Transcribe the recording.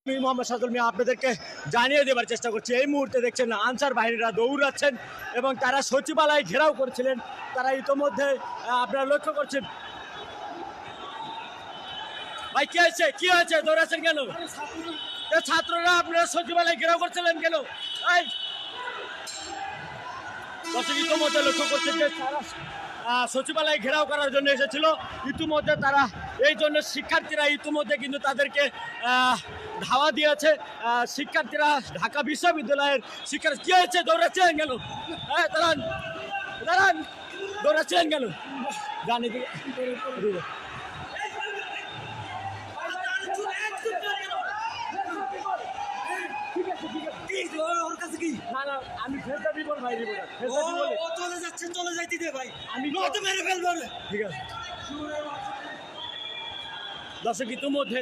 আমি মোহাম্মদ সাদুল মিয়া আপনাদেরকে জানিয়ে দেবার চেষ্টা করছি। এই মুহূর্তে দেখছেন আনসার বাহিনীরা দৌড়াচ্ছেন এবং তারা সচিবালয় ঘেরাও করেছিলেন। তারা ইতোমধ্যে আপনারা লক্ষ্য করছেন। ভাই কি হয়েছে, কি হয়েছে, দৌড়াচ্ছেন কেন? ছাত্ররা আপনারা সচিবালয় ঘেরাও করছিলেন কেন? দর্শক ইতোমধ্যে লক্ষ্য করছেন যে তারা সচিবালয় ঘেরাও করার জন্য এসেছিল। ইতিমধ্যে তারা এই জন্য শিক্ষার্থীরা ইতিমধ্যে কিন্তু তাদেরকে ধাওয়া দিয়েছে। শিক্ষার্থীরা ঢাকা বিশ্ববিদ্যালয়ের শিক্ষার্থী কি হয়েছে, দৌড়াচ্ছেন কেন? হ্যাঁ দাঁড়ান দাঁড়ান, দৌড়াচ্ছেন কেন? জানি আমি চলে যাইতে দে ভাই, আমি মেরে ফেলবো। ঠিক আছে দর্শক ইতিমধ্যে